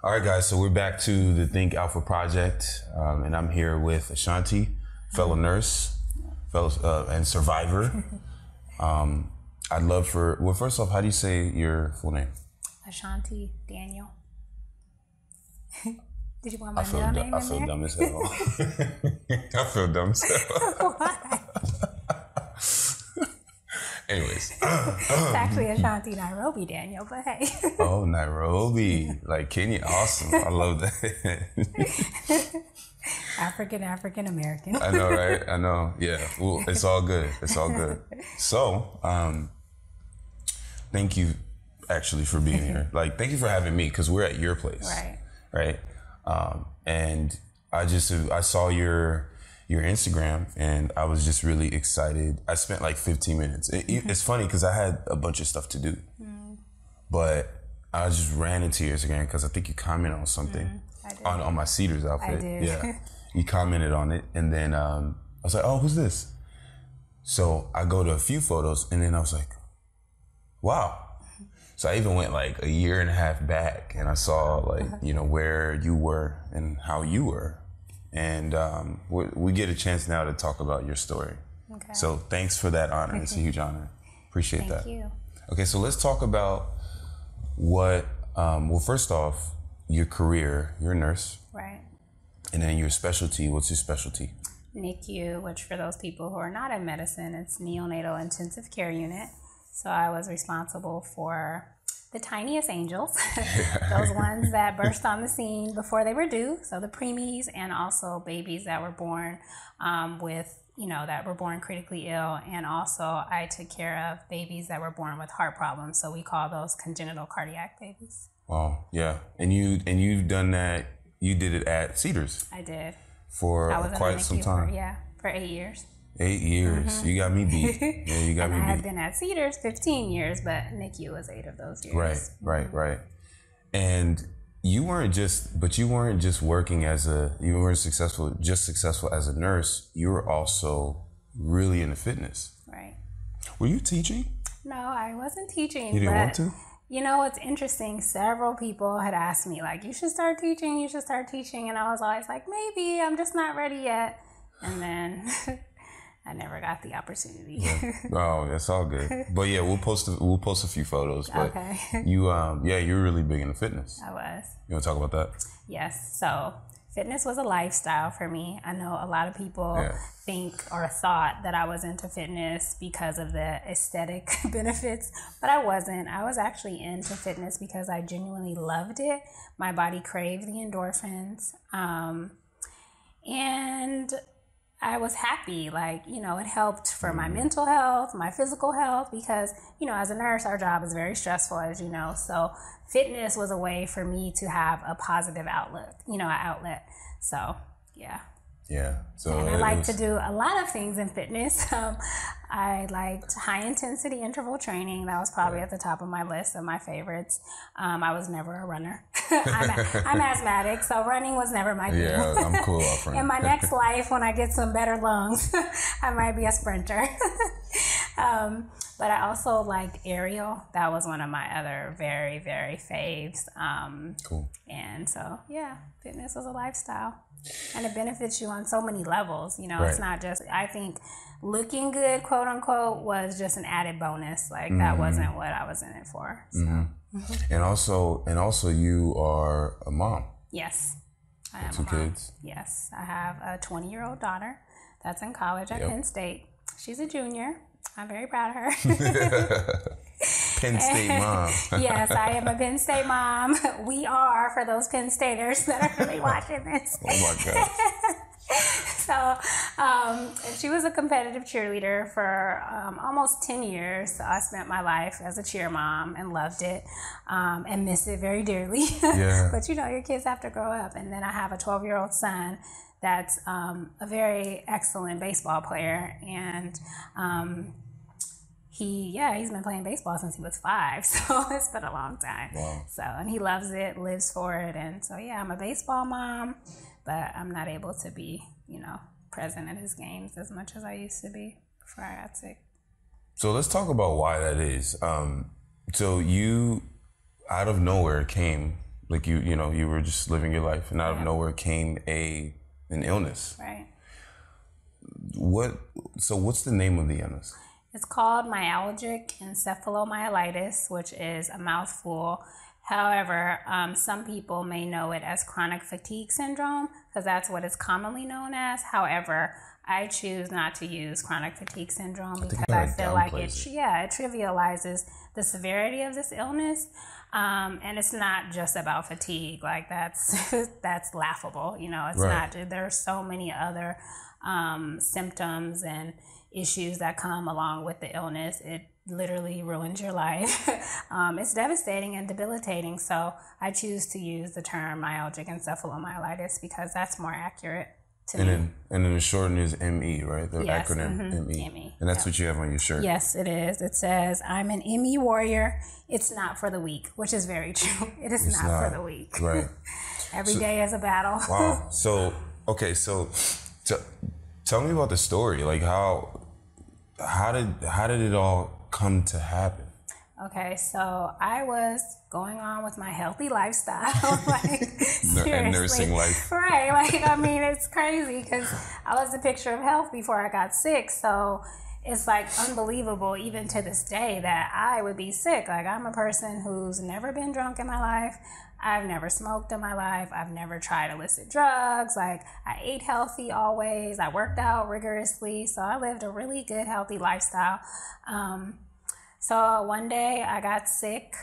All right, guys, so we're back to the Think Alpha Project, and I'm here with Ashanti, fellow nurse, and survivor. I'd love for, well, first off, how do you say your full name? Ashanti Daniel. Did you want my middle name I feel dumb as hell. I feel dumb as hell. Why? Anyways. It's actually Ashanti Nairobi Daniel, but hey. Oh, Nairobi. Like Kenya. Awesome. I love that. African American. I know, right? I know. Yeah. Well, it's all good. It's all good. So, thank you actually for being here. Like, thank you for having me because we're at your place. Right. And I saw your Instagram and I was just really excited. I spent like 15 minutes. It's funny because I had a bunch of stuff to do, but I just ran into your Instagram because I think you commented on something on my Cedars outfit. I did. Yeah, you commented on it, and then I was like, "Oh, who's this?" So I go to a few photos, and then I was like, "Wow." So I even went like a year and a half back, and I saw like where you were and how you were. And we get a chance now to talk about your story. Okay. So thanks for that honor. It's a huge honor. Appreciate that. Thank you. Okay, so let's talk about what, well, first off, your career. You're a nurse. Right. And then your specialty. What's your specialty? NICU, which for those people who are not in medicine, it's neonatal intensive care unit. So I was responsible for the tiniest angels, those ones that burst on the scene before they were due. So the preemies and also babies that were born that were born critically ill. And also I took care of babies that were born with heart problems. So we call those congenital cardiac babies. Wow. Yeah. And you've done that. You did it at Cedars. I did. For quite some time. For 8 years. 8 years. You got me beat. Yeah, you got me beat. I had been at Cedars 15 years, but NICU was 8 of those years. Right. And you weren't just working you weren't successful as a nurse. You were also really into fitness. Right. Were you teaching? No, I wasn't teaching. You didn't want to? You know what's interesting? Several people had asked me, like, you should start teaching. And I was always like, maybe, I'm just not ready yet. And then I never got the opportunity. Yeah. Oh, that's all good. But yeah, we'll post a few photos. But okay. You were really big into fitness. I was. You want to talk about that? Yes. So fitness was a lifestyle for me. I know a lot of people think or thought that I was into fitness because of the aesthetic benefits, but I wasn't. I was actually into fitness because I genuinely loved it. My body craved the endorphins. And I was happy, it helped for my mental health, my physical health, because, as a nurse, our job is very stressful, as you know. So fitness was a way for me to have a positive outlet. So, yeah. Yeah. So and I like to do a lot of things in fitness. I liked high intensity interval training. That was probably at the top of my list of my favorites. I was never a runner. I'm asthmatic, so running was never my thing. Yeah, I'm cool off running. In my next life, when I get some better lungs, I might be a sprinter. But I also liked aerial. That was one of my other very, very faves. Cool. And so, yeah, fitness was a lifestyle. And it benefits you on so many levels. Right. It's not just, I think looking good, quote unquote, was just an added bonus. That wasn't what I was in it for. So. And also you are a mom. Yes. I am 2 kids. Yes. I have a 20-year-old daughter that's in college at Penn State. She's a junior. I'm very proud of her. Penn State mom. Yes, I am a Penn State mom. We are, for those Penn Staters that are really watching this. Oh my God. So she was a competitive cheerleader for almost 10 years. So I spent my life as a cheer mom and loved it and miss it very dearly. Yeah. But your kids have to grow up. And then I have a 12-year-old son that's a very excellent baseball player. And he's been playing baseball since he was 5, so it's been a long time. Wow. So, and he loves it, lives for it, and so I'm a baseball mom, but I'm not able to be, present at his games as much as I used to be before I got sick. So let's talk about why that is. So you, out of nowhere, came Like you were just living your life, and out of nowhere came an illness. Right. What's the name of the illness? It's called myalgic encephalomyelitis, which is a mouthful. However, some people may know it as chronic fatigue syndrome because that's what it's commonly known as. However, I choose not to use chronic fatigue syndrome because I feel like it trivializes the severity of this illness. And it's not just about fatigue. Like that's laughable. It's not. There's so many other symptoms and issues that come along with the illness. It literally ruins your life. It's devastating and debilitating. So I choose to use the term myalgic encephalomyelitis because that's more accurate to me. And then the shorten is ME, right? The acronym ME. ME. And that's what you have on your shirt. Yes, it is. It says, I'm an ME warrior. It's not for the weak, which is very true. It's not for the weak. Right. Every day is a battle. Wow. So tell me about the story. Like how did it all come to happen? Okay, so I was going on with my healthy lifestyle, and nursing life. Right, it's crazy because I was the picture of health before I got sick. So it's unbelievable even to this day that I would be sick. I'm a person who's never been drunk in my life. I've never smoked in my life. I've never tried illicit drugs. I ate healthy always. I worked out rigorously. So I lived a really good, healthy lifestyle. So one day I got sick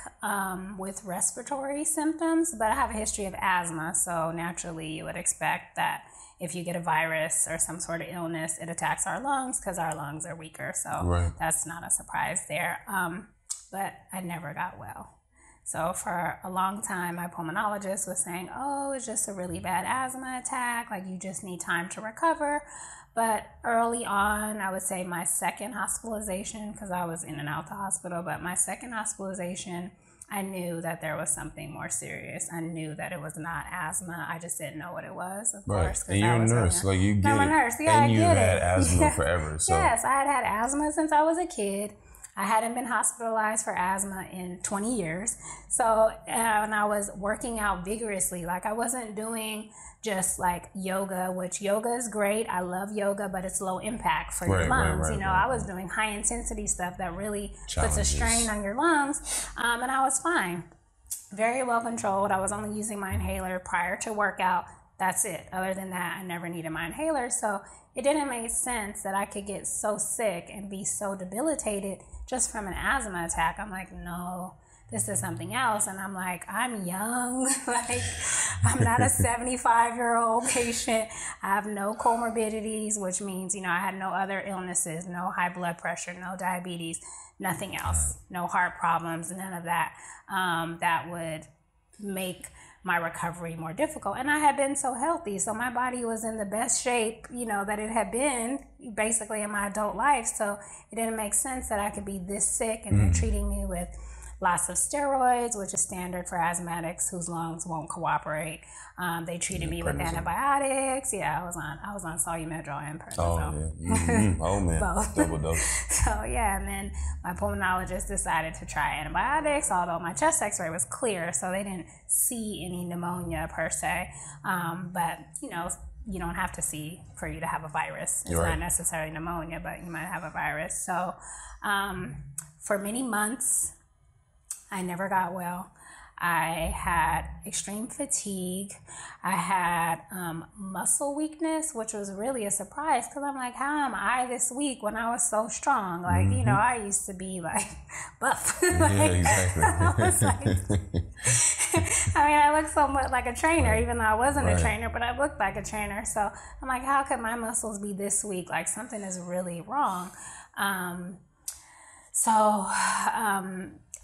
with respiratory symptoms, but I have a history of asthma. So naturally you would expect that if you get a virus or some sort of illness, it attacks our lungs because our lungs are weaker. So that's not a surprise there. But I never got well. So for a long time, my pulmonologist was saying, oh, it's just a really bad asthma attack. You just need time to recover. But early on, I would say my second hospitalization, because I was in and out the hospital, but my second hospitalization, I knew that there was something more serious. I knew that it was not asthma. I just didn't know what it was, of course. And you're a nurse. You get it. I'm a nurse. Yeah, and you've had asthma forever. So. Yes, I had asthma since I was a kid. I hadn't been hospitalized for asthma in 20 years. So, and I was working out vigorously. I wasn't doing just yoga, which yoga is great. I love yoga, but it's low impact for your lungs. I was doing high intensity stuff that really puts a strain on your lungs. And I was fine. Very well controlled. I was only using my inhaler prior to workout. That's it. Other than that, I never needed my inhaler. So it didn't make sense that I could get so sick and be so debilitated just from an asthma attack. I'm no, this is something else. And I'm young. I'm not a 75-year-old patient. I have no comorbidities, which means, I had no other illnesses, no high blood pressure, no diabetes, nothing else, no heart problems, none of that, that would make my recovery more difficult. And I had been so healthy. So my body was in the best shape, that it had been basically in my adult life. So it didn't make sense that I could be this sick and they're treating me with lots of steroids, which is standard for asthmatics whose lungs won't cooperate. They treated me with antibiotics. Yeah, I was on Solumedrol and prednisone. Oh, yeah. Oh, man. Both. Double dose. So, yeah, and then my pulmonologist decided to try antibiotics, although my chest x-ray was clear, so they didn't see any pneumonia per se. But, you don't have to see for you to have a virus. It's not necessarily pneumonia, but you might have a virus. So, for many months, I never got well. I had extreme fatigue. I had muscle weakness, which was really a surprise because I'm how am I this weak when I was so strong? I used to be buff. Yeah, exactly. I looked so much like a trainer, even though I wasn't a trainer, but I looked like a trainer. So I'm how could my muscles be this weak? Something is really wrong.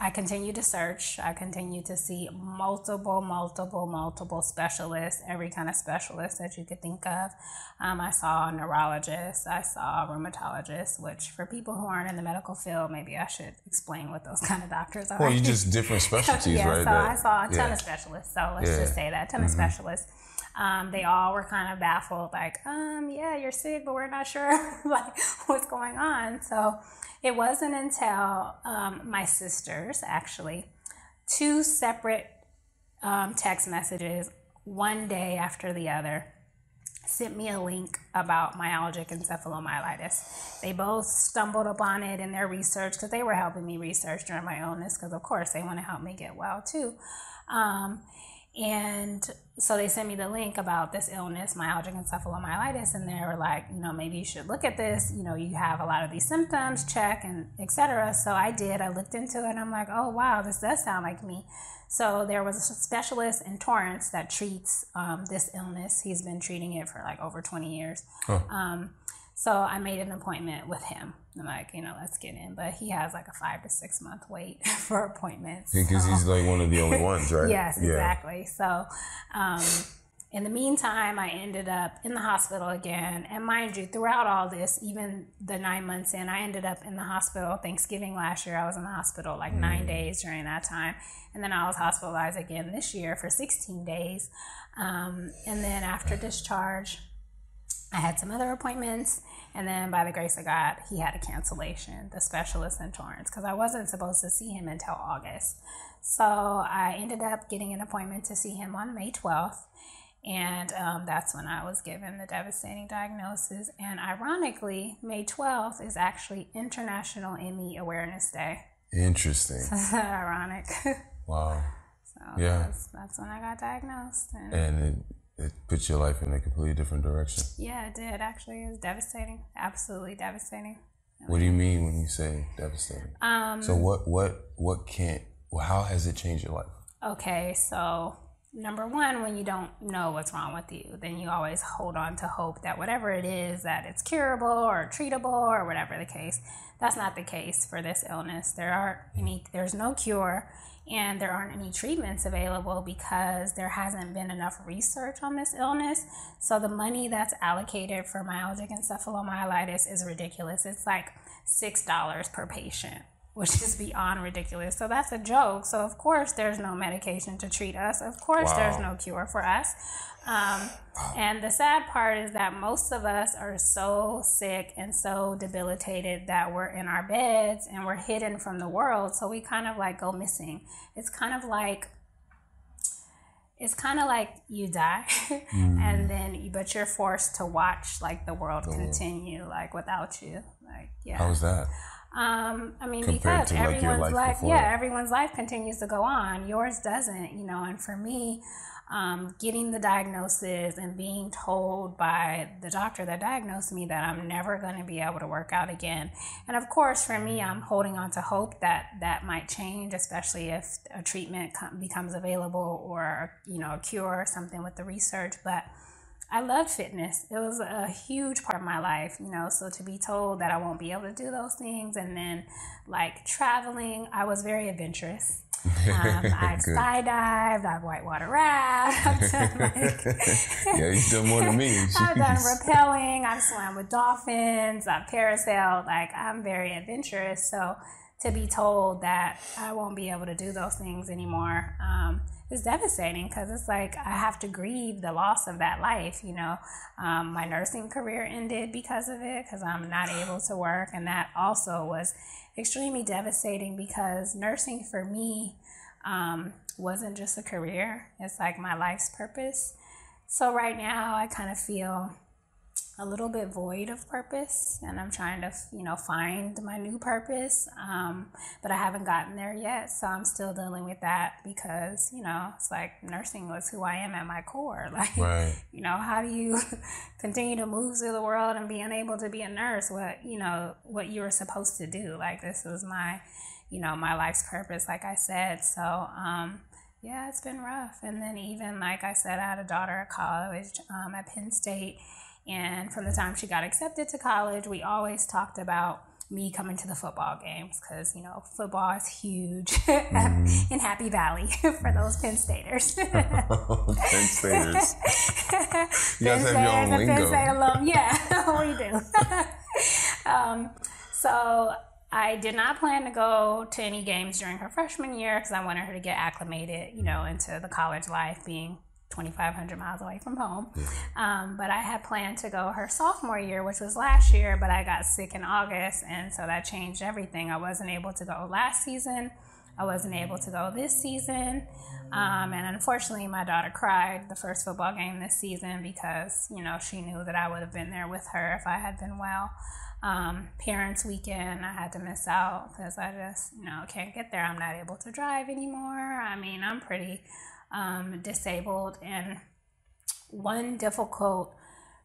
I continued to search. I continued to see multiple specialists, every kind of specialist that you could think of. I saw a neurologist. I saw a rheumatologist, which for people who aren't in the medical field, maybe I should explain what those kind of doctors are. Well, you just different specialties, right? So I saw a ton of specialists. So let's just say that, a ton of specialists. They all were kind of baffled, yeah, you're sick, but we're not sure what's going on. So it wasn't until my sisters, actually, two separate text messages one day after the other sent me a link about myalgic encephalomyelitis. They both stumbled upon it in their research because they were helping me research during my illness because, of course, they want to help me get well, too. And so they sent me the link about this illness, myalgic encephalomyelitis, and they were like, maybe you should look at this. You have a lot of these symptoms, check, and etc. So I did. I looked into it, and I'm like, oh, wow, this does sound like me. So there was a specialist in Torrance that treats this illness. He's been treating it for like over 20 years. Oh. So I made an appointment with him. I'm like, let's get in. But he has like a 5 to 6 month wait for appointments. Because he's like one of the only ones, right? Yes, exactly. So in the meantime, I ended up in the hospital again. And mind you, throughout all this, even the 9 months in, I ended up in the hospital. Thanksgiving last year, I was in the hospital like 9 days during that time. And then I was hospitalized again this year for 16 days. And then after discharge, I had some other appointments. And then by the grace of God, he had a cancellation, the specialist in Torrance, because I wasn't supposed to see him until August. So I ended up getting an appointment to see him on May 12th. And that's when I was given the devastating diagnosis. And ironically, May 12th is actually International ME Awareness Day. Interesting. Ironic. Wow. So that's when I got diagnosed. And it put your life in a completely different direction. Yeah, it did. Actually, it was devastating. Absolutely devastating. What do you mean when you say devastating? So how has it changed your life? Okay, so number one, when you don't know what's wrong with you, then you always hold on to hope that whatever it is, that it's curable or treatable or whatever the case. That's not the case for this illness. There's no cure. And there aren't any treatments available because there hasn't been enough research on this illness. So the money that's allocated for myalgic encephalomyelitis is ridiculous. It's like $6 per patient, which is beyond ridiculous. So that's a joke. So of course there's no medication to treat us. Of course there's no cure for us. And the sad part is that most of us are so sick and so debilitated that we're in our beds and we're hidden from the world. So we kind of like go missing. It's kind of like you die but you're forced to watch like the world continue like without you. Like, yeah. How's that? Because to, like, everyone's life, before. everyone's life continues to go on. Yours doesn't, and for me, getting the diagnosis and being told by the doctor that diagnosed me that I'm never going to be able to work out again. And of course, for me, I'm holding on to hope that that might change, especially if a treatment becomes available or, a cure or something with the research. But I loved fitness. It was a huge part of my life, so to be told that I won't be able to do those things, and then like traveling, I was very adventurous. I've skydived, I've whitewater raft, I've done you've done more than me. I've done rappelling, I've swam with dolphins, I've parasailed, like I'm very adventurous. So to be told that I won't be able to do those things anymore, it's devastating because it's like I have to grieve the loss of that life. My nursing career ended because of it because I'm not able to work, and that also was extremely devastating because nursing for me wasn't just a career. It's like my life's purpose. So right now I kind of feel a little bit void of purpose, and I'm trying to, find my new purpose. But I haven't gotten there yet. So I'm still dealing with that because, it's like nursing was who I am at my core. Like, right. How do you continue to move through the world and be unable to be a nurse? What you were supposed to do. Like, this was my, my life's purpose, like I said. So, it's been rough. And then even, like I said, I had a daughter at college at Penn State. And from the time she got accepted to college, we always talked about me coming to the football games because, football is huge in Happy Valley for those Penn Staters. Penn Staters. You guys have your own lingo. Penn State alum. Yeah, we do. So I did not plan to go to any games during her freshman year because I wanted her to get acclimated, into the college life, being 2,500 miles away from home. But I had planned to go her sophomore year, which was last year, but I got sick in August, and so that changed everything. I wasn't able to go last season. I wasn't able to go this season. And unfortunately, my daughter cried the first football game this season because, you know, she knew that I would have been there with her if I had been well. Parents weekend, I had to miss out because I just, you know, can't get there. I'm not able to drive anymore. I mean, I'm pretty disabled. And one difficult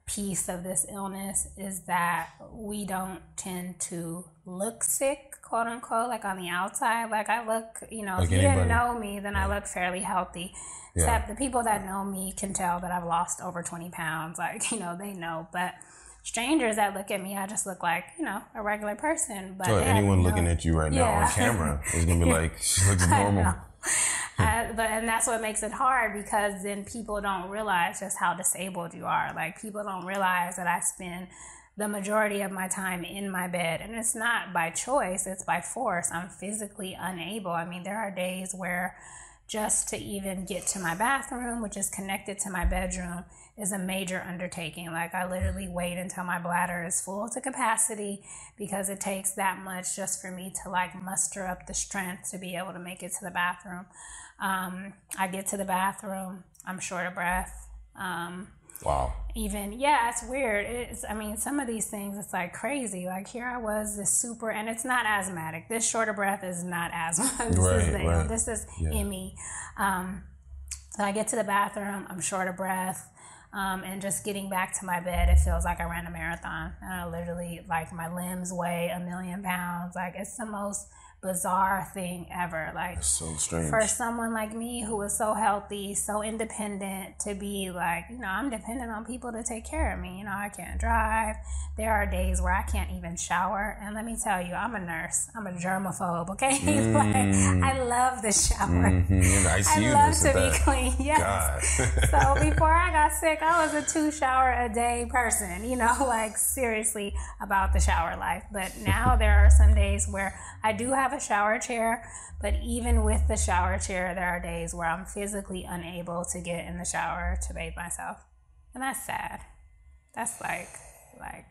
piece of this illness is that we don't tend to look sick, quote unquote, like on the outside. Like I look, you know, like if you didn't know me, then I look fairly healthy. Except the people that know me can tell that I've lost over 20 pounds. Like, you know, they know. But strangers that look at me, I just look like, you know, a regular person. But so anyone looking at you right now on camera is going to be like, she looks normal. And that's what makes it hard, because then people don't realize just how disabled you are. Like, people don't realize that I spend the majority of my time in my bed, and it's not by choice, it's by force. I'm physically unable. I mean, there are days where just to even get to my bathroom, which is connected to my bedroom, is a major undertaking. Like, I literally wait until my bladder is full to capacity, because it takes that much just for me to like muster up the strength to be able to make it to the bathroom. I get to the bathroom, I'm short of breath. Wow. Even, yeah, it's weird. I mean, some of these things, it's like crazy. Like, here I was, this super, and it's not asthmatic. This short of breath is not asthma. This is ME. So I get to the bathroom, I'm short of breath. And just getting back to my bed, it feels like I ran a marathon. And I literally, like, my limbs weigh 1,000,000 pounds. Like, it's the most bizarre thing ever. Like, that's so strange. For someone like me who is so healthy, so independent, to be like, you know, I'm dependent on people to take care of me. You know, I can't drive. There are days where I can't even shower. And let me tell you, I'm a nurse. I'm a germaphobe, okay? Like, I love the shower. I love to be clean. Yes. So before I got sick, I was a 2-shower-a-day person, you know, like, seriously about the shower life. But now there are some days where I do have a shower chair, but even with the shower chair, there are days where I'm physically unable to get in the shower to bathe myself. And that's sad. That's like,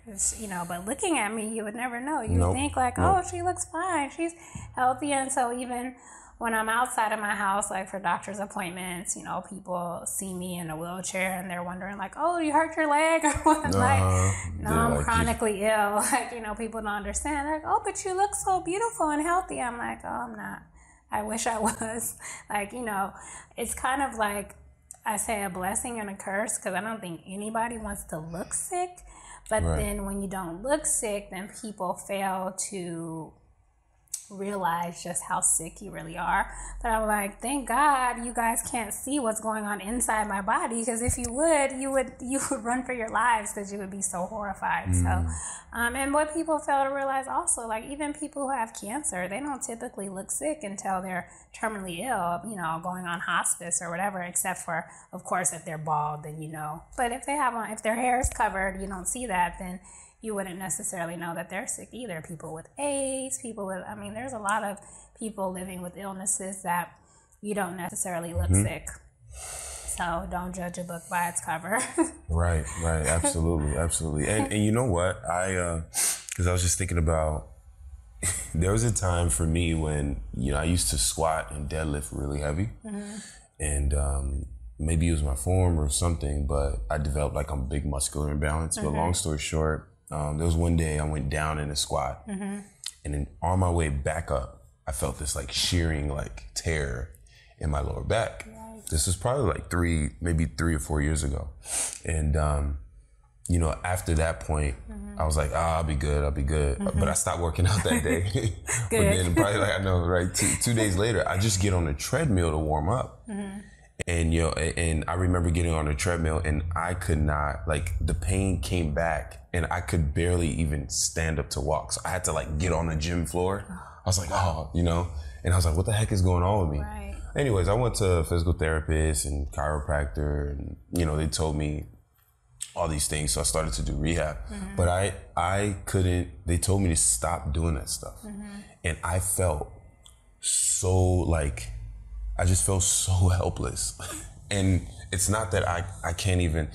it's, you know, but looking at me, you would never know. You would think like, oh, she looks fine. She's healthy. And so even when I'm outside of my house, like for doctor's appointments, you know, people see me in a wheelchair and they're wondering like, oh, you hurt your leg or what? No, I'm like chronically ill. Like, you know, people don't understand. Like, oh, but you look so beautiful and healthy. I'm like, oh, I'm not. I wish I was. Like, you know, it's kind of like, I say, a blessing and a curse, because I don't think anybody wants to look sick. But then when you don't look sick, then people fail to realize just how sick you really are. But I'm like, thank God you guys can't see what's going on inside my body, because if you would, you would run for your lives, because you would be so horrified. So and what people fail to realize also, like, even people who have cancer, they don't typically look sick until they're terminally ill, you know, going on hospice or whatever, except for, of course, if they're bald, then you know. But if their hair is covered, you don't see that, then you wouldn't necessarily know that they're sick either. People with AIDS, I mean, there's a lot of people living with illnesses that you don't necessarily look sick. So don't judge a book by its cover. Right. Absolutely. And you know what? Because I was just thinking about, there was a time for me when, you know, I used to squat and deadlift really heavy. And maybe it was my form or something, but I developed like a big muscular imbalance. But long story short, there was one day I went down in a squat, and then on my way back up, I felt this like shearing, like tear in my lower back. Right. This was probably like maybe 3 or 4 years ago. And, you know, after that point, I was like, I'll be good. But I stopped working out that day. But then probably like, I know, right, two days later, I just get on the treadmill to warm up. And, you know, and I remember getting on the treadmill and I could not, like, the pain came back and I could barely even stand up to walk. So I had to like get on the gym floor. I was like, oh, you know, and I was like, what the heck is going on with me? Right. Anyways, I went to a physical therapist and chiropractor, and, you know, they told me all these things. So I started to do rehab, but I couldn't, they told me to stop doing that stuff. And I felt so like, I just felt so helpless. And it's not that I can't even,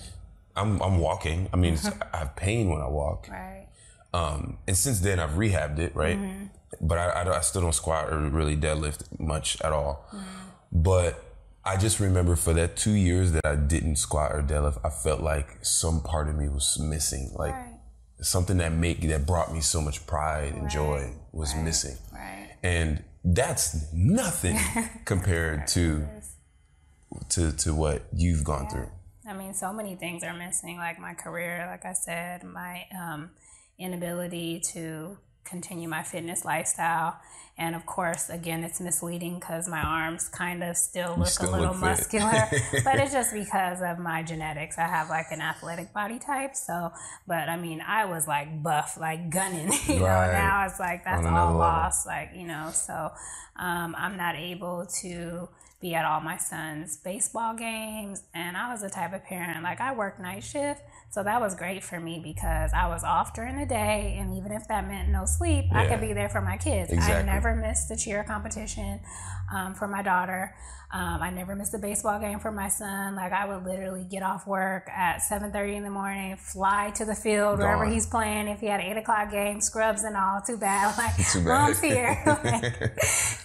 I'm walking. I mean, I have pain when I walk. Right. And since then I've rehabbed it, right? Mm-hmm. But I still don't squat or really deadlift much at all. Mm-hmm. But I just remember for that 2 years that I didn't squat or deadlift, I felt like some part of me was missing. Like something that brought me so much pride and joy was missing. Right. And that's nothing compared to what you've gone through. I mean, so many things are missing, like my career, like I said, my inability to continue my fitness lifestyle. And of course, again, it's misleading because my arms kind of still look a little muscular, but it's just because of my genetics. I have like an athletic body type. So, but I mean, I was like buff, like gunning, you know, now it's like, that's all lost, like, you know, so I'm not able to be at all my son's baseball games. And I was the type of parent, like I work night shift. So that was great for me because I was off during the day. And even if that meant no sleep, I could be there for my kids. Exactly. I never missed the cheer competition for my daughter. I never missed a baseball game for my son. Like I would literally get off work at 7:30 in the morning, fly to the field wherever he's playing. If he had 8 o'clock game, scrubs and all, too bad. Like mom's here.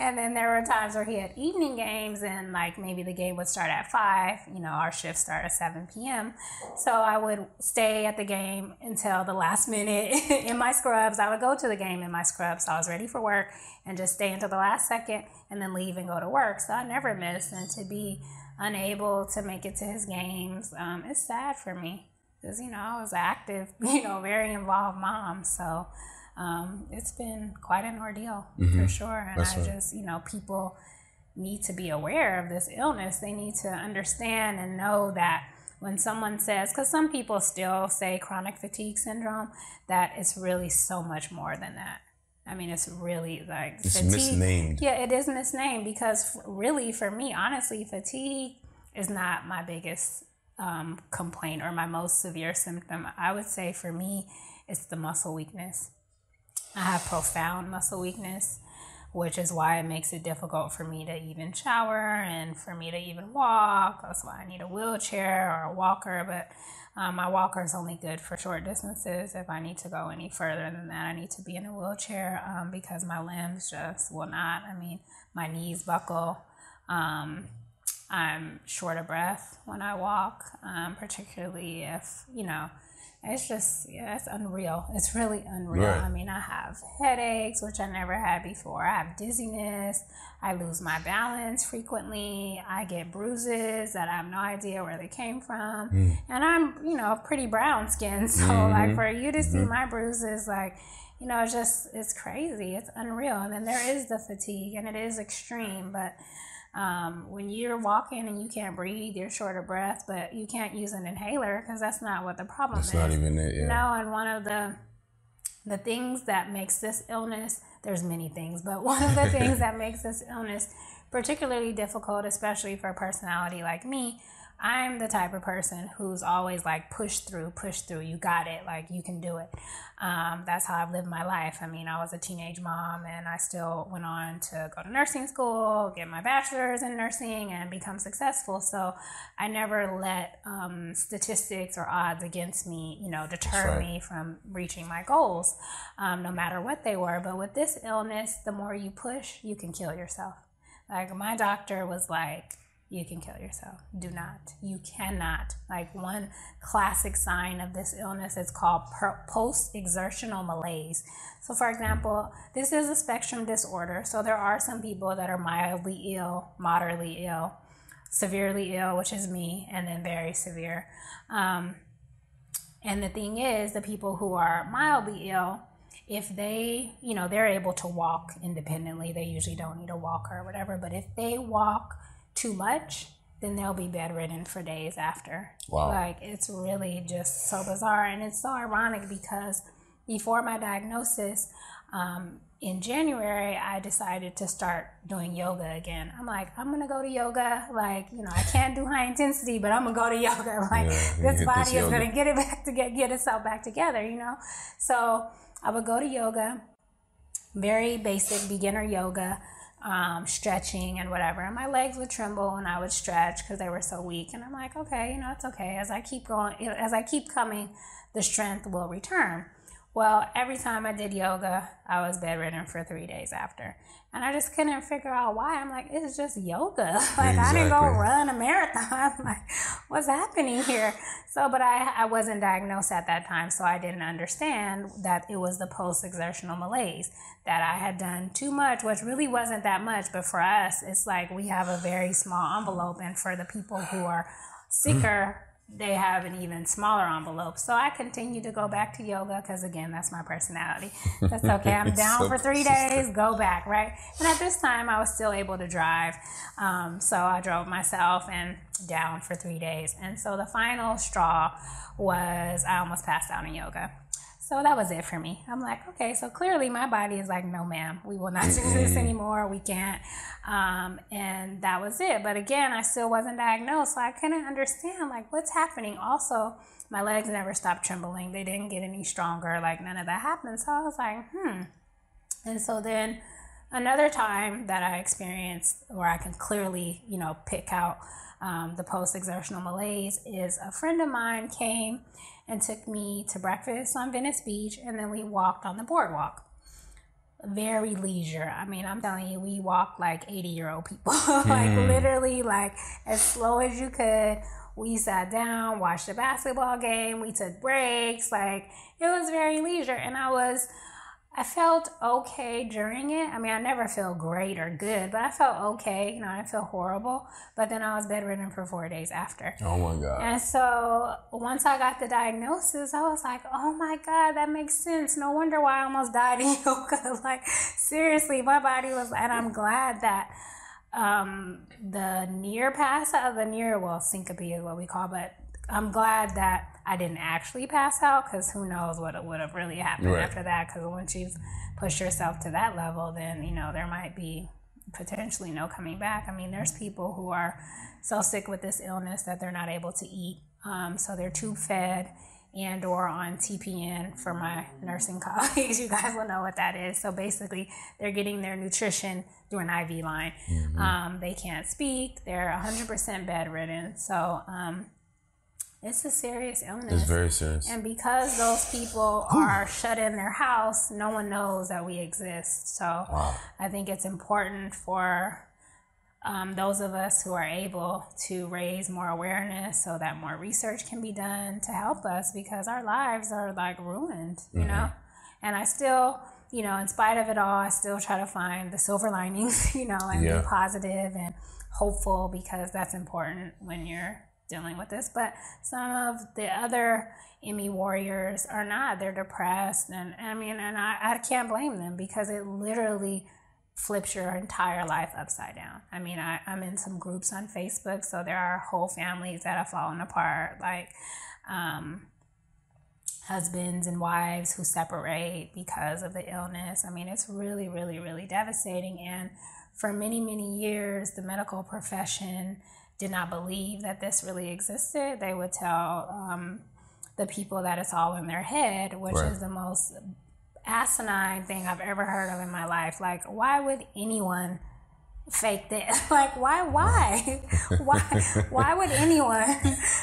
And then there were times where he had evening games and like maybe the game would start at 5. You know, our shift started at 7 p.m. So I would stay at the game until the last minute in my scrubs. I would go to the game in my scrubs. So I was ready for work and just stay until the last second and then leave and go to work. So I never missed, and to be unable to make it to his games, it's sad for me because, you know, I was active, you know, very involved mom. So it's been quite an ordeal for sure. And That's just, you know, people need to be aware of this illness. They need to understand and know that when someone says, because some people still say chronic fatigue syndrome, that it's really so much more than that. I mean, it's really like it's fatigue. Misnamed. Yeah, it is misnamed because really, for me, honestly, fatigue is not my biggest complaint or my most severe symptom. I would say for me, it's the muscle weakness. I have profound muscle weakness, which is why it makes it difficult for me to even shower and for me to even walk. That's why I need a wheelchair or a walker. But my walker is only good for short distances. If I need to go any further than that, I need to be in a wheelchair because my limbs just will not. I mean, my knees buckle. I'm short of breath when I walk, particularly if, you know, it's just, it's unreal. It's really unreal. Right. I mean, I have headaches, which I never had before. I have dizziness. I lose my balance frequently. I get bruises that I have no idea where they came from. And I'm, you know, pretty brown skin. So like for you to see my bruises, like, you know, it's crazy. It's unreal. And then there is the fatigue and it is extreme, but when you're walking and you can't breathe, you're short of breath, but you can't use an inhaler because that's not what the problem is. That's not even it, yeah. No, and one of the things that makes this illness, there's many things, but one of the things that makes this illness particularly difficult, especially for a personality like me, I'm the type of person who's always like, push through, you got it, like you can do it. That's how I've lived my life. I mean, I was a teenage mom and I still went on to go to nursing school, get my bachelor's in nursing and become successful. So I never let statistics or odds against me, you know, deter me from reaching my goals, no matter what they were. But with this illness, the more you push, you can kill yourself. Like my doctor was like, you can kill yourself. Do not. You cannot. Like one classic sign of this illness, it's called post-exertional malaise. So for example, this is a spectrum disorder. So there are some people that are mildly ill, moderately ill, severely ill, which is me, and then very severe. And the thing is, the people who are mildly ill, if they, you know, they're able to walk independently, they usually don't need a walker or whatever, but if they walk too much, then they'll be bedridden for days after. Wow. Like, it's really just so bizarre. And it's so ironic because before my diagnosis, in January, I decided to start doing yoga again. I'm like, I'm going to go to yoga. Like, you know, I can't do high intensity, but I'm going to go to yoga. Like, this body is going to get it back to get itself back together, you know? So I would go to yoga, very basic beginner yoga, stretching and whatever, and my legs would tremble and I would stretch because they were so weak, and I'm like, okay, you know, it's okay. As I keep going, as I keep coming, the strength will return. Well, every time I did yoga, I was bedridden for 3 days after. And I just couldn't figure out why. I'm like, it's just yoga. Like, I didn't go run a marathon. Like, what's happening here? So, but I wasn't diagnosed at that time, so I didn't understand that it was the post-exertional malaise, that I had done too much, which really wasn't that much. But for us, it's like we have a very small envelope. And for the people who are sicker, they have an even smaller envelope. So I continue to go back to yoga because, again, that's my personality. That's okay. I'm down so for 3 days, go back, right? And at this time, I was still able to drive. So I drove myself and down for 3 days. And so the final straw was I almost passed out in yoga. So that was it for me. I'm like, okay, so clearly my body is like, no, ma'am, we will not do this anymore. We can't. And that was it. But again, I still wasn't diagnosed. So I couldn't understand, like, what's happening. Also, my legs never stopped trembling. They didn't get any stronger. Like, none of that happened. So I was like, And so then another time that I experienced where I can clearly, pick out the post-exertional malaise is a friend of mine came and took me to breakfast on Venice Beach, and then we walked on the boardwalk. Very leisure. I mean, I'm telling you, we walked like 80-year-old people. Like literally, like as slow as you could. We sat down, watched a basketball game, we took breaks. Like, it was very leisure, and I felt okay during it. I mean, I never feel great or good, but I felt okay. I didn't feel horrible. But then I was bedridden for 4 days after. Oh my God. And so once I got the diagnosis, I was like, oh my God, that makes sense. No wonder why I almost died in yoga. Like, seriously, my body was, and I'm glad that syncope is what we call, but I'm glad that I didn't actually pass out, because who knows what would have really happened after that. Because once you've pushed yourself to that level, then, there might be potentially no coming back. I mean, there's people who are so sick with this illness that they're not able to eat. So they're tube fed and or on TPN. For my nursing colleagues, you guys will know what that is. So basically, they're getting their nutrition through an IV line. They can't speak. They're 100% bedridden. So, it's a serious illness. It's very serious. And because those people are shut in their house, no one knows that we exist. So I think it's important for those of us who are able to raise more awareness so that more research can be done to help us, because our lives are like ruined, you know? And I still, in spite of it all, I still try to find the silver linings, and be positive and hopeful, because that's important when you're dealing with this. But some of the other ME warriors are not. They're depressed, and I can't blame them, because it literally flips your entire life upside down. I mean, I'm in some groups on Facebook, so there are whole families that have fallen apart, like husbands and wives who separate because of the illness. I mean, it's really, really, really devastating. And for many, many years, the medical profession did not believe that this really existed. They would tell the people that it's all in their head, which is the most asinine thing I've ever heard of in my life. Like, why would anyone fake this? Like, why would anyone?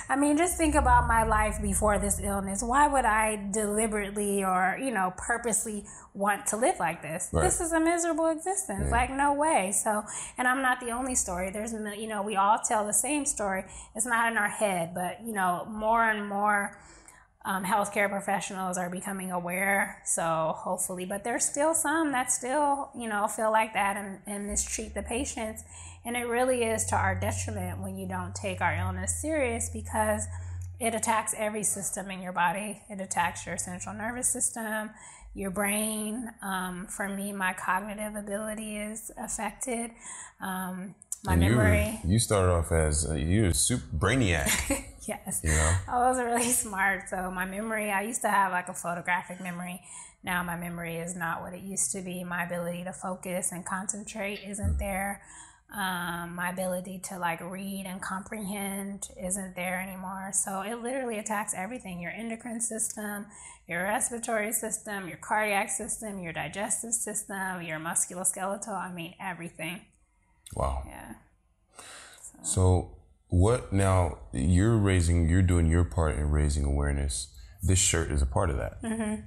I mean, just think about my life before this illness. Why would I deliberately or, purposely want to live like this? This is a miserable existence. Like, no way. So, and I'm not the only story. There's, we all tell the same story. It's not in our head, but, more and more healthcare professionals are becoming aware. So hopefully, but there's still some that still, feel like that and mistreat the patients. And it really is to our detriment when you don't take our illness serious, because it attacks every system in your body. It attacks your central nervous system, your brain. For me, my cognitive ability is affected. My memory. You started off as you were a super brainiac. Yes. I was really smart. So my memory, I used to have like a photographic memory. Now my memory is not what it used to be. My ability to focus and concentrate isn't there. My ability to like read and comprehend isn't there anymore. So it literally attacks everything: your endocrine system, your respiratory system, your cardiac system, your digestive system, your musculoskeletal. I mean, everything. Wow. Yeah. So what now? You're doing your part in raising awareness. this shirt is a part of that,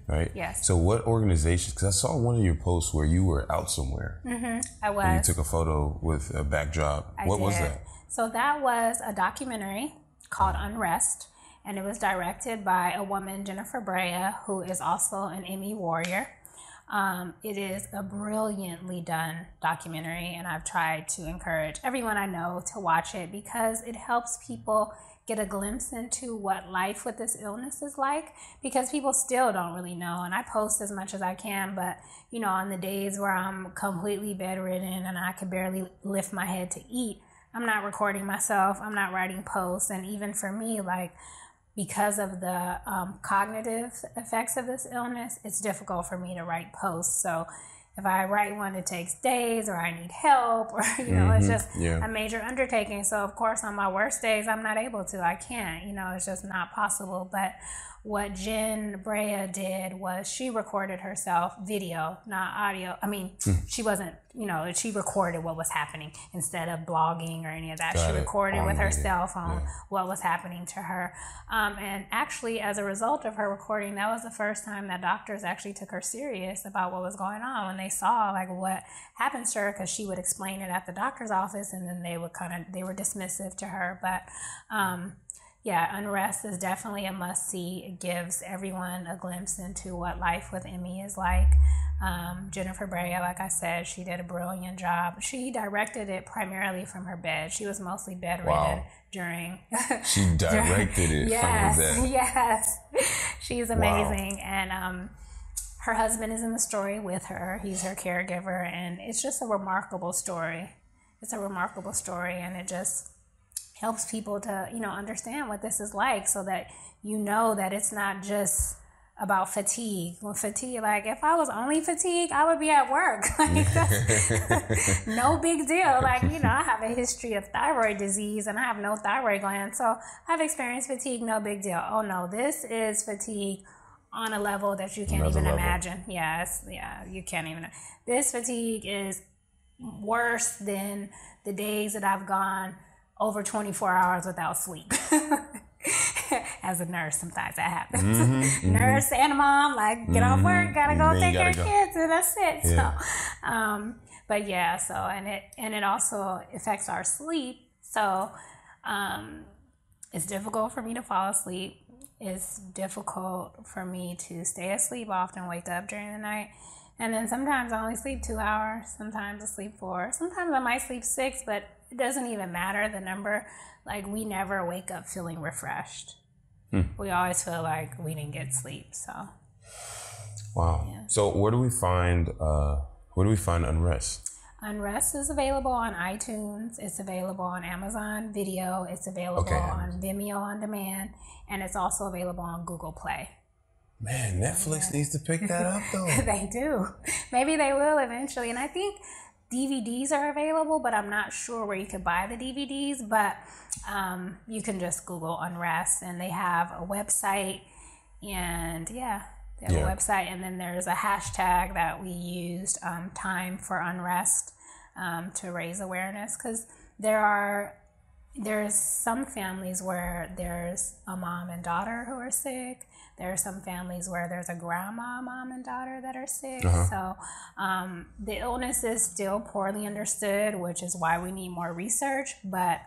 right? Yes. So what organizations, because I saw one of your posts where you were out somewhere. I was. And you took a photo with a backdrop. What was that? So that was a documentary called Unrest, and it was directed by a woman, Jennifer Brea, who is also an Emmy warrior. It is a brilliantly done documentary, and I've tried to encourage everyone I know to watch it because it helps people get a glimpse into what life with this illness is like, because people still don't really know. And I post as much as I can, but you know, on the days where I'm completely bedridden and I can barely lift my head to eat, I'm not recording myself, I'm not writing posts. And even for me, like, because of the cognitive effects of this illness, it's difficult for me to write posts. So if I write one, it takes days, or I need help, or, you know, it's just a major undertaking. So of course, on my worst days, I'm not able to, I can't, you know, it's just not possible. But what Jen Brea did was she recorded herself video, not audio. I mean, she wasn't, you know, she recorded what was happening instead of blogging or any of that. She recorded with her cell phone what was happening to her. And actually, as a result of her recording, that was the first time that doctors actually took her serious about what was going on when they saw like what happened to her, because she would explain it at the doctor's office, and then they were dismissive to her. But yeah, Unrest is definitely a must-see. It gives everyone a glimpse into what life with ME is like. Jennifer Brea, like I said, she did a brilliant job. She directed it primarily from her bed. She was mostly bedridden during... She directed it from her bed. Yes, she's amazing. And her husband is in the story with her. He's her caregiver, and it's just a remarkable story. It's a remarkable story, and it just helps people to, you know, understand what this is like, so that you know that it's not just about fatigue. When fatigue, like if I was only fatigued, I would be at work. Like that's no big deal. Like, you know, I have a history of thyroid disease and I have no thyroid gland, so I've experienced fatigue, no big deal. Oh no, this is fatigue on a level that you can't even imagine. Yes, you can't even. This fatigue is worse than the days that I've gone over 24 hours without sleep. As a nurse, sometimes that happens. Nurse and a mom, like, get off work, gotta go take care of kids, and that's it. Yeah. So, but yeah, so, and it also affects our sleep. So, it's difficult for me to fall asleep. It's difficult for me to stay asleep, often wake up during the night. And then sometimes I only sleep 2 hours, sometimes I sleep 4, sometimes I might sleep 6, but it doesn't even matter the number. Like, we never wake up feeling refreshed. We always feel like we didn't get sleep. So, wow. Yeah. So where do we find Unrest? Unrest is available on iTunes. It's available on Amazon Video. It's available on Vimeo on demand, and it's also available on Google Play. Man, Netflix needs to pick that up though. They do. Maybe they will eventually. And I think DVDs are available, but I'm not sure where you can buy the DVDs. But you can just Google Unrest, and they have a website. And they have a website. And then there's a hashtag that we used, Time for Unrest, to raise awareness. Because there's some families where there's a mom and daughter who are sick. There are some families where there's a grandma, mom, and daughter that are sick. So the illness is still poorly understood, which is why we need more research. But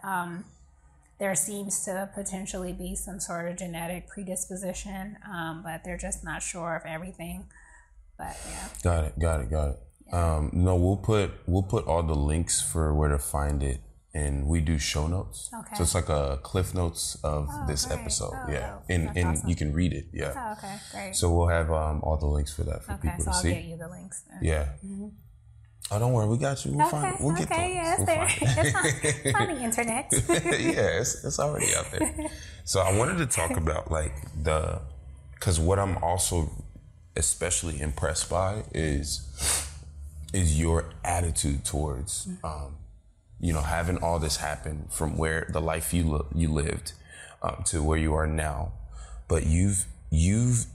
there seems to potentially be some sort of genetic predisposition, but they're just not sure of everything. But yeah. Got it. Yeah. No, we'll put all the links for where to find it. And we do show notes. Okay. So it's like a cliff notes of this episode. And awesome. You can read it. Yeah. Oh, okay, great. So we'll have all the links for that for people to see. Okay, so I'll get you the links then. Yeah. Oh, don't worry, we got you. We'll find it. We'll get there. Yeah, it's on the internet. Yeah, it's already out there. So I wanted to talk about like because what I'm also especially impressed by is your attitude towards having all this happen from where the life you lived to where you are now, but you've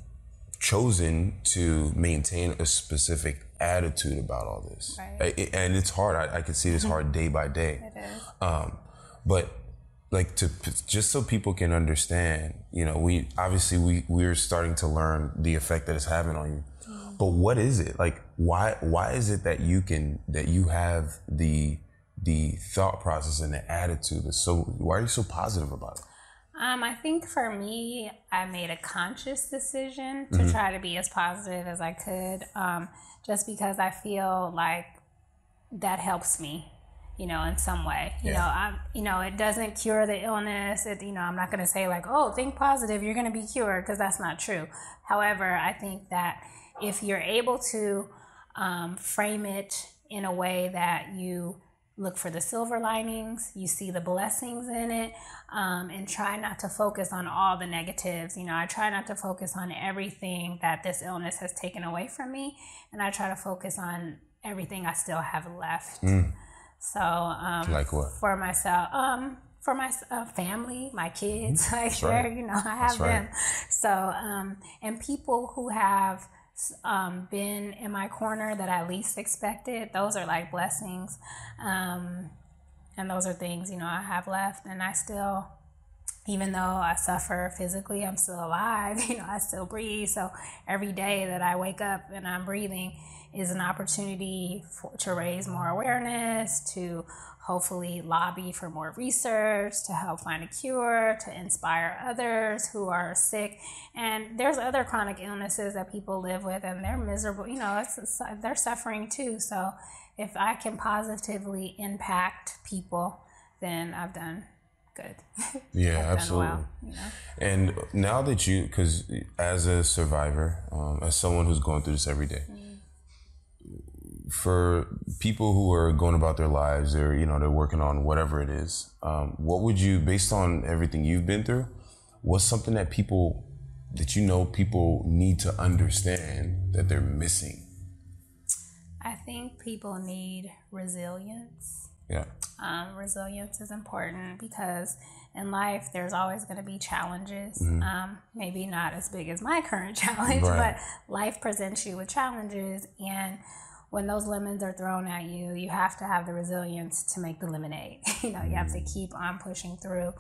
chosen to maintain a specific attitude about all this, and it's hard. I can see this hard day by day. It is. But like just so people can understand, you know, we're starting to learn the effect that it's having on you. But what is it? Like, why is it that you have the thought process and the attitude why are you so positive about it? I think for me, I made a conscious decision to try to be as positive as I could, just because I feel like that helps me, you know, in some way. You know, it doesn't cure the illness. I'm not going to say like, oh, think positive, you're going to be cured, because that's not true. However, I think that if you're able to frame it in a way that you look for the silver linings, you see the blessings in it, and try not to focus on all the negatives. You know, I try not to focus on everything that this illness has taken away from me, and I try to focus on everything I still have left. So, like what? For myself, for my family, my kids, like right. You know, I have them. So, and people who have been in my corner that I least expected, those are like blessings. And those are things, you know, I have left, and I still, even though I suffer physically, I'm still alive, you know, I still breathe. So every day that I wake up and I'm breathing is an opportunity to raise more awareness, to hopefully lobby for more research, to help find a cure, to inspire others who are sick. And there's other chronic illnesses that people live with, and they're miserable, you know, they're suffering too. So if I can positively impact people, then I've done good. Yeah, absolutely. Well, you know? And now that because as a survivor, as someone who's going through this every day, for people who are going about their lives, or, you know, they're working on whatever it is, what would you, based on everything you've been through, what's something that people need to understand that they're missing? I think people need resilience. Yeah. Resilience is important because in life there's always going to be challenges. Maybe not as big as my current challenge, but life presents you with challenges, and when those lemons are thrown at you, you have to have the resilience to make the lemonade. You know, you have to keep on pushing through,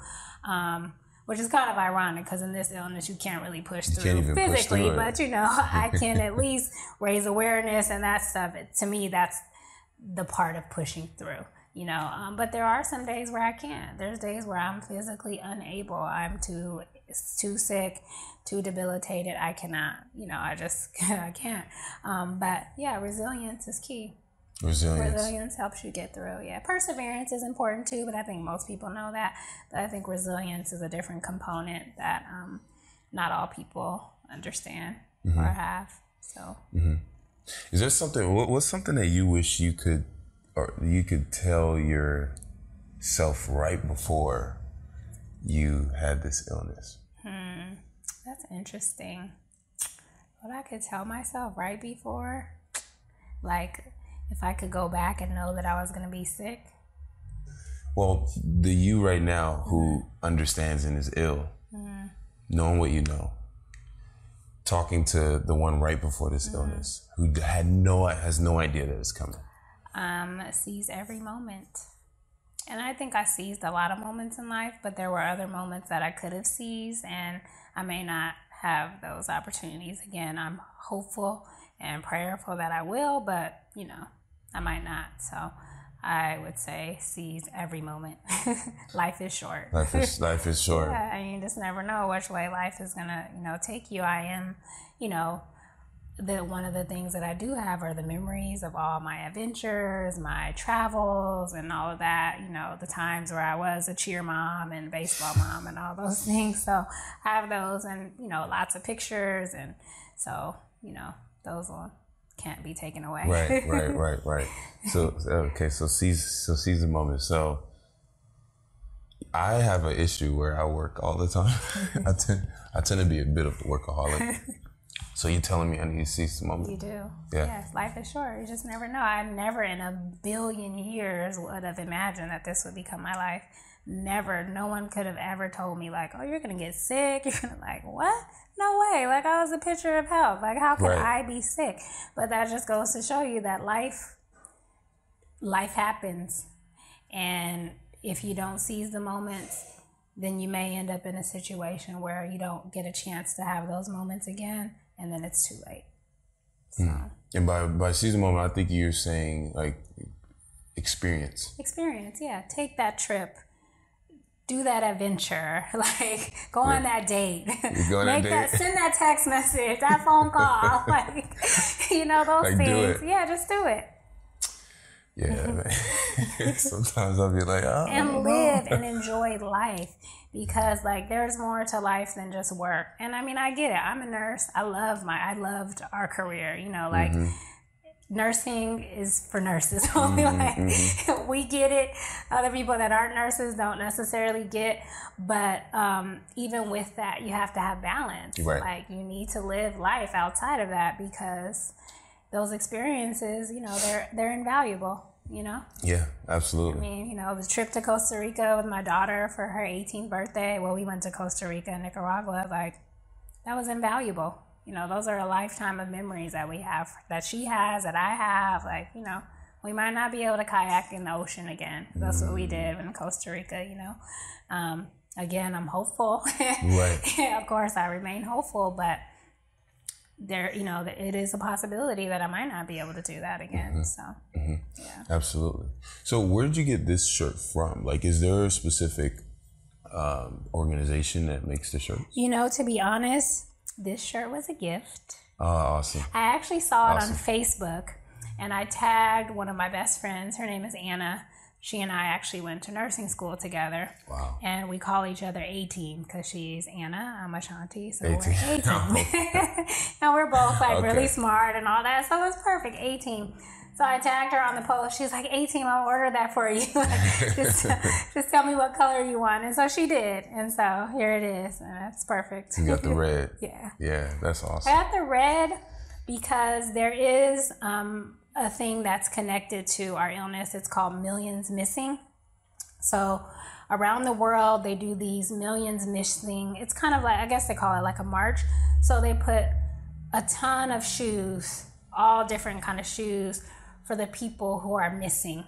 which is kind of ironic because in this illness, you can't really push through physically, but, you know, I can at least raise awareness and that stuff. To me, that's the part of pushing through, you know. But there are some days where I can't. There's days where I'm physically unable. I'm too sick, too debilitated. I cannot, you know, I can't. But yeah, resilience is key. Resilience helps you get through. Yeah, perseverance is important too, but I think most people know that. But I think resilience is a different component that not all people understand or have. So, is there something? What's something that you wish you could tell yourself right before you had this illness? That's interesting. What I could tell myself right before, like, if I could go back and know that I was going to be sick. Well, the you right now who understands and is ill, knowing what you know, talking to the one right before this illness who has no idea that it's coming. Seize every moment. And I think I seized a lot of moments in life, but there were other moments that I could have seized, and I may not have those opportunities again. I'm hopeful and prayerful that I will, but, you know, I might not. So I would say seize every moment. Life is short. Life is short. Yeah, and you just never know which way life is going to, you know, take you. I am, you know, one of the things that I do have are the memories of all my adventures, my travels, and all of that. You know, the times where I was a cheer mom and baseball mom and all those things. So I have those, and, you know, lots of pictures, and so, you know, those can't be taken away. Right. So okay, so seize the moment. So I have an issue where I work all the time. I tend to be a bit of a workaholic. So you telling me I need to seize the moment? You do. Yeah. Yes, life is short. You just never know. I never in a billion years would have imagined that this would become my life. Never. No one could have ever told me, like, oh, you're going to get sick. You're going to, like, what? No way. Like, I was a picture of health. Like, how could I be sick? But that just goes to show you that life happens. And if you don't seize the moments, then you may end up in a situation where you don't get a chance to have those moments again, and then it's too late. So. And by seize the moment, I think you're saying like experience. Experience, yeah. Take that trip. Do that adventure. Like, go on that date. Go on that date. Send that text message, that phone call. Like, those like, things. Yeah, just do it. Yeah, man. Sometimes I'll be like, oh. And live and enjoy life, because like there's more to life than just work. And I mean, I get it. I'm a nurse. I loved our career. Like nursing is for nurses only. We get it. Other people that aren't nurses don't necessarily get. But even with that, you have to have balance. Right. Like you need to live life outside of that, because those experiences, they're invaluable, Yeah, absolutely. I mean, the trip to Costa Rica with my daughter for her 18th birthday, we went to Costa Rica and Nicaragua, like, that was invaluable. Those are a lifetime of memories that we have, that she has, that I have. Like, we might not be able to kayak in the ocean again. That's what we did in Costa Rica, Again, I'm hopeful. Right. Of course, I remain hopeful, but there, it is a possibility that I might not be able to do that again. So, yeah. Absolutely. So where did you get this shirt from? Like, is there a specific organization that makes the shirt? To be honest, this shirt was a gift. Oh, awesome. I actually saw it on Facebook, and I tagged one of my best friends. Her name is Anna. She and I actually went to nursing school together. Wow. And we call each other A-Team, because she's Anna, I'm Ashanti, so A-team. we're A-Team. And we're both really smart and all that, so it was perfect, A-Team. So I tagged her on the post. She's like, A-Team, I'll order that for you. just tell me what color you want. And so she did. And so here it is. And it's perfect. You got the red. Yeah. Yeah, that's awesome. I got the red because there is a thing that's connected to our illness. It's called Millions Missing. So around the world, they do these Millions Missing. It's kind of like, I guess they call it like a march. So they put a ton of shoes, all different kind of shoes, for the people who are missing.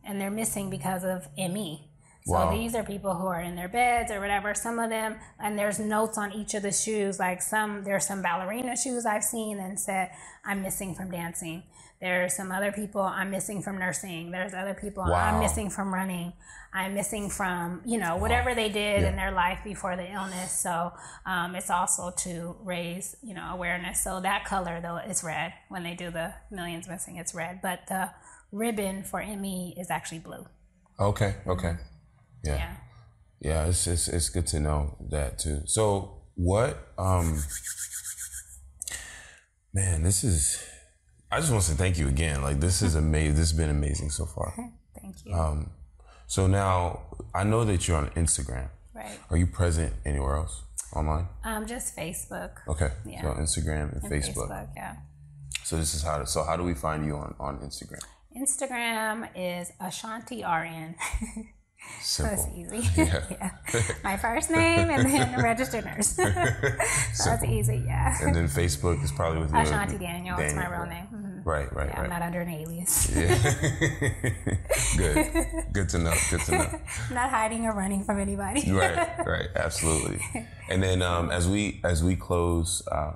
And they're missing because of ME. So these are people who are in their beds or whatever. Some of them, and there's notes on each of the shoes. Like there's some ballerina shoes I've seen and said, I'm missing from dancing. There's some other people, I'm missing from nursing. There's other people, I'm missing from running. I'm missing from, whatever they did in their life before the illness. So it's also to raise, awareness. So that color, though, is red. When they do the Millions Missing, it's red. But the ribbon for ME is actually blue. Okay. Yeah, it's good to know that too. So what, man, I just want to thank you again. Like, this is amazing. This has been amazing so far. Thank you. So now I know that you're on Instagram. Right. Are you present anywhere else online? Just Facebook. Okay. Yeah. So Instagram and Facebook. Yeah. So this is how do we find you on Instagram? Instagram is Ashanti RN. Simple. So it's easy. Yeah. My first name and then registered nurse. So it's easy, yeah. And then Facebook is probably with you. Ashanti Daniel. It's my real name. Mm-hmm. Right. I'm not under an alias. Yeah. Good to know. I'm not hiding or running from anybody. Right. Absolutely. And then as we close, I'd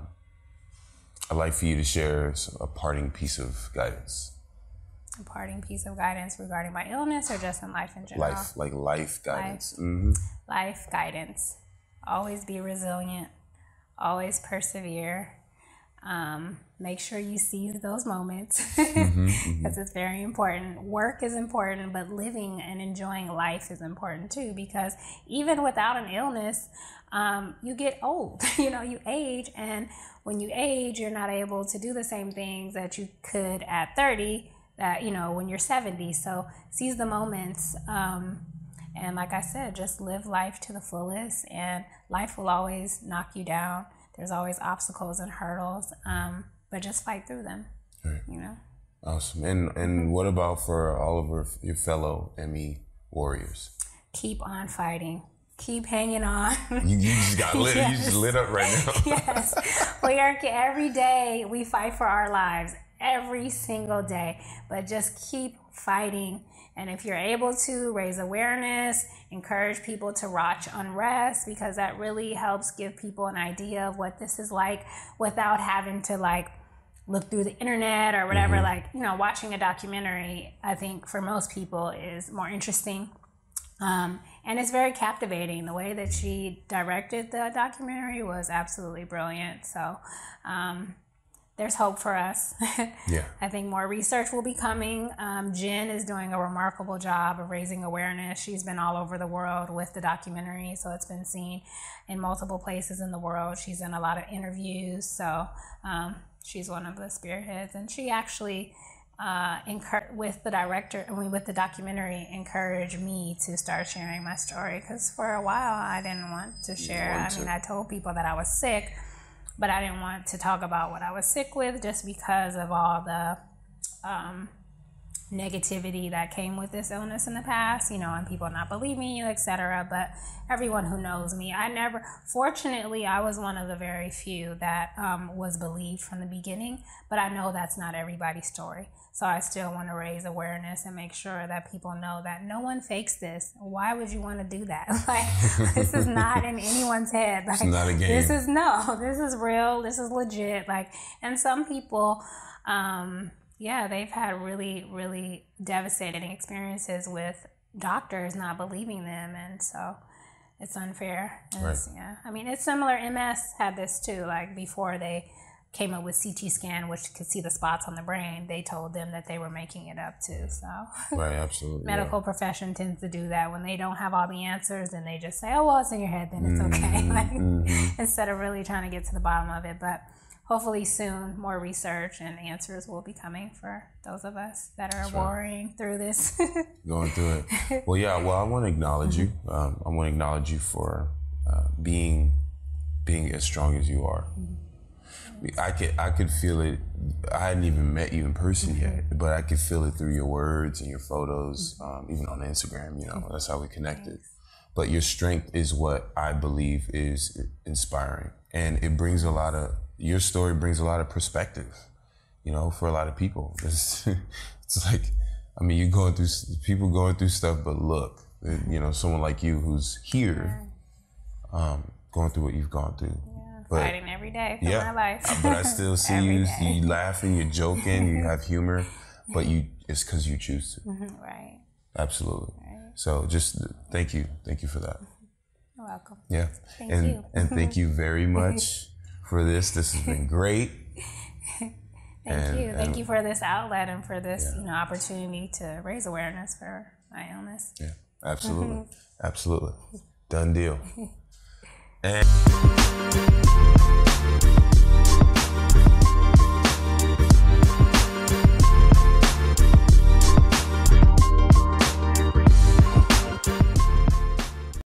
like for you to share a parting piece of guidance. A parting piece of guidance regarding my illness, or just in life in general? Life guidance. Life guidance. Always be resilient. Always persevere. Make sure you seize those moments, because it's very important. Work is important, but living and enjoying life is important too, because even without an illness, you get old. You age, and when you age, you're not able to do the same things that you could at 30 that, when you're 70. So seize the moments. And like I said, just live life to the fullest, and life will always knock you down. There's always obstacles and hurdles, but just fight through them, Right. Awesome. And what about for all of your fellow ME warriors? Keep on fighting. Keep hanging on. You just got lit. Yes. You just lit up right now. Yes. Every day we fight for our lives. Every single day. But just keep fighting And if you're able to raise awareness, encourage people to watch Unrest, because that really helps give people an idea of what this is like without having to like look through the internet or whatever. Like, you know, watching a documentary, I think for most people is more interesting. And it's very captivating. The way that she directed the documentary was absolutely brilliant. So there's hope for us. Yeah. I think more research will be coming. Jen is doing a remarkable job of raising awareness. She's been all over the world with the documentary, so it's been seen in multiple places in the world. She's in a lot of interviews, so she's one of the spearheads. And she actually, with the director, with the documentary, encouraged me to start sharing my story, because for a while I didn't want to share. I mean, I told people that I was sick, but I didn't want to talk about what I was sick with, just because of all the negativity that came with this illness in the past, you know, and people not believing you, etc. But everyone who knows me, fortunately, I was one of the very few that was believed from the beginning, but I know that's not everybody's story. So I still want to raise awareness and make sure that people know that no one fakes this. Why would you want to do that? Like, this is not in anyone's head. Like, it's not a game. This is real. This is legit. Like, and some people, they've had really, really devastating experiences with doctors not believing them. And so it's unfair. Yeah. I mean, it's similar. MS had this too. Like, before they came up with CT scan, which could see the spots on the brain, they told them that they were making it up too. So right, absolutely. Medical profession tends to do that when they don't have all the answers, and they just say, oh, well, it's in your head, then it's okay. Like, instead of really trying to get to the bottom of it. But hopefully soon more research and answers will be coming for those of us that are warring through this. Going through it. Well, yeah, I want to acknowledge you. I want to acknowledge you for being as strong as you are. I could feel it. I hadn't even met you in person yet, but I could feel it through your words and your photos, even on Instagram. You know, that's how we connected. But your strength is what I believe is inspiring, and it brings your story brings a lot of perspective, you know, for a lot of people. It's like, I mean, people going through stuff, but look, you know, someone like you who's here, going through what you've gone through. But, fighting every day for my life. But I still see you laughing, you're joking, you have humor, but it's because you choose to. Right. Absolutely. Right. So just thank you for that. You're welcome. Yeah. Thank you. And thank you very much for this. This has been great. Thank you for this outlet and for this opportunity to raise awareness for my illness. Yeah, absolutely. Absolutely. Done deal. And